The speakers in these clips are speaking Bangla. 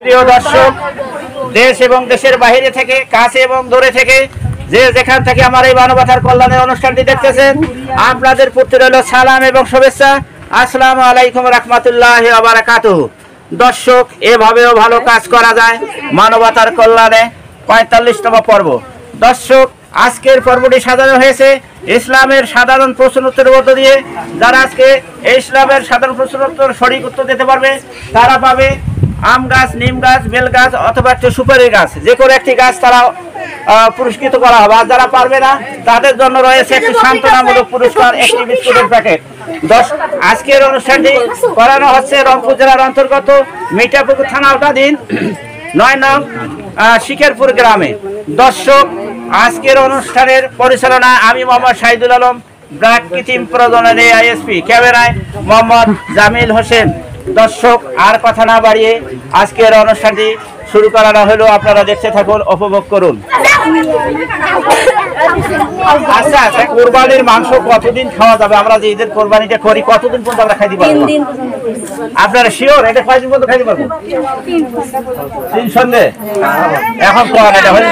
প্রিয় দর্শক, দেশ এবং দেশের বাইরে থেকে, কাছে এবং দূরে থেকে যে যেখান থেকে আমার এই মানবতার কল্যাণের অনুষ্ঠানটি দেখতেছেন, আপনাদের প্রতি রইল সালাম এবং শুভেচ্ছা। আসসালামু আলাইকুম রাহমাতুল্লাহি ওয়া বারাকাতুহু। দর্শক, এভাবেও ভালো কাজ করা যায় মানবতার কল্যাণে ৪৫তম পর্ব। দর্শক, আজকের পর্বটি সাজানো হয়েছে ইসলামের সাধারণ প্রশ্ন উত্তরের মধ্য দিয়ে। যারা আজকে ইসলামের সাধারণ প্রশ্ন উত্তর সঠিক উত্তর দিতে পারবে তারা পাবে আম গাছ, নিম গাছ, বেল গাছ অথবা একটি সুপারি গাছ, যে কোনো একটি গাছ তারা পুরস্কৃত করা হবে। আর যারা পারবে না তাদের জন্য রয়েছে একটি সান্ত্বনামূলক পুরস্কার, একটি বিস্কুটের প্যাকেট। আজকের অনুষ্ঠানটি করানো হচ্ছে রংপুর জেলার অন্তর্গত মিঠাপুকুর থানা আওতাধীন ৯ নং শিকেরপুর গ্রামে। দর্শক, আজকের অনুষ্ঠানের পরিচালনা আমি মোহাম্মদ শাহিদুল আলম, ব্র্যাক কৃত্রিম প্রজনন আইএসপি, ক্যামেরায় মোহাম্মদ জামিল হোসেন। দর্শক, আর কথা না বাড়িয়ে আজকের অনুষ্ঠানটি শুরু করানো হলো। আপনারা দেখতে থাকুন, উপভোগ করুন। আচ্ছা আচ্ছা, কোরবানির মাংস কতদিন খাওয়া যাবে? আমরা যে ঈদের কোরবানিটা করি কতদিন পর্যন্ত আমরা খাইতে পারবো? আপনারা শিওর এটা কয়দিন পর্যন্ত খাইতে পারবো? 3 সন্ধ্যে। এখন কোরবানি এটা হয়নি,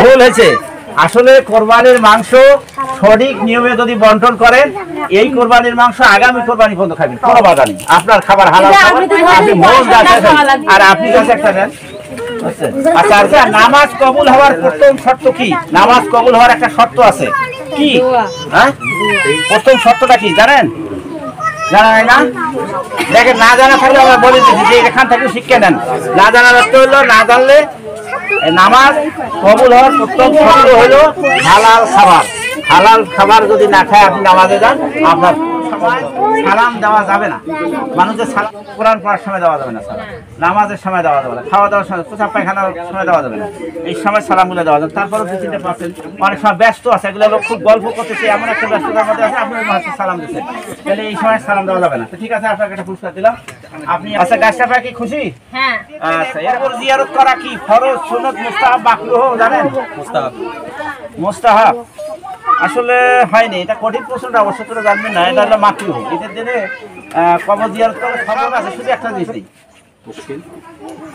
ভুল হয়েছে। আসলে কোরবানির মাংস সঠিক নিয়মে যদি বন্টন করেন, এই কোরবানির মাংস আগামী কোরবানি পর্যন্ত খাবেন, কোনো বাধা নেই। আপনার খাবার হালাল, আপনি মন আর আপনি কাছে একটা নেন। আচ্ছা আচ্ছা, নামাজ কবুল হওয়ার প্রথম শর্ত কি? নামাজ কবুল হওয়ার একটা শর্ত আছে, কি? হ্যাঁ, প্রথম শর্তটা কি জানেন? জানা নাই না? দেখেন, না জানা থাকলে আমরা বলে দিচ্ছি যে এখান থেকে শিক্ষা নেন। না জানার অর্থ হইলো, না জানলে নামাজ কবুল হওয়ার প্রথম শর্ত হলো হালাল খাবার। হালাল খাবার যদি না খায় আপনি নামাজে যান, আপনার সালাম দেওয়া যাবে না। মানুষের সালাম কোরআন পড়ার সময় দেওয়া যাবে না, সালাম নামাজের সময় দেওয়া যাবে না, খাওয়া দাওয়ার সময়, প্রসাব পায়খানার সময় দেওয়া যাবে না। এই সময় সালামগুলো দেওয়া যাবে। তারপরেও 2-3টা পার্সেন্ট অনেক সময় ব্যস্ত আছে, এগুলো লোক খুব গল্প করতেছে, এমন একটা ব্যস্ততার মধ্যে আছে, আপনি সালাম দিচ্ছেন, তাহলে এই সময় সালাম দেওয়া যাবে না। তো ঠিক আছে, আপনাকে একটা পুরস্কার দিলাম। আপনি আচ্ছা, গাছটা পায় কি খুশি? হ্যাঁ। আচ্ছা, এরপর জিয়ারত করা কি ফরজ, সুন্নত, মুস্তাহাব, মাকরুহ জানেন? মুস্তাহাব। মুস্তাহাব আসলে হয়নি, এটা কঠিন প্রশ্নটা অবশ্য তোরা জানবেন না। এটা হলো মাকরুহ। ঈদের দিনে কবর জিয়ারত করে খবর আছে, শুধু একটা জিনিস নেই।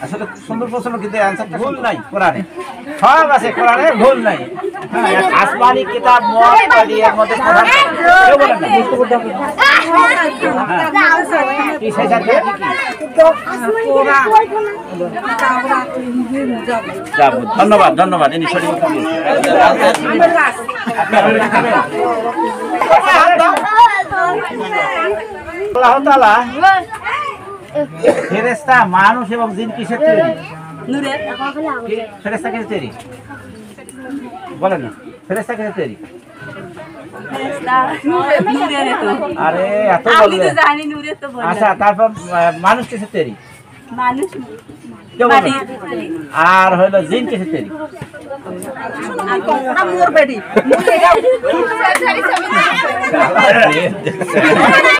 আসলে সুন্দর প্রশ্ন, কিন্তু অ্যানসারটা ভুল নাই। কোরআনে সব আছে, কোরআনে ভুল নাই। আসমানি কিতাব মুআক্কাদিয়ার মধ্যে প্রধান কেউ বলেন না। কি সেই জায়গা কি? ধন্যবাদ ধন্যবাদ। ইনি সঠিক উত্তর দিয়েছেন। আল্লাহ তাআলা ফেরেশতা, মানুষ এবং জিন কিসের তৈরি? ফেরেশতা কিসের তৈরি বলেন না? ফেরেশতা কিসের তৈরি? আরে এত বললেন। আচ্ছা, তারপর মানুষ কিসের তৈরি? আর হইলো জিন কিসের তৈরি?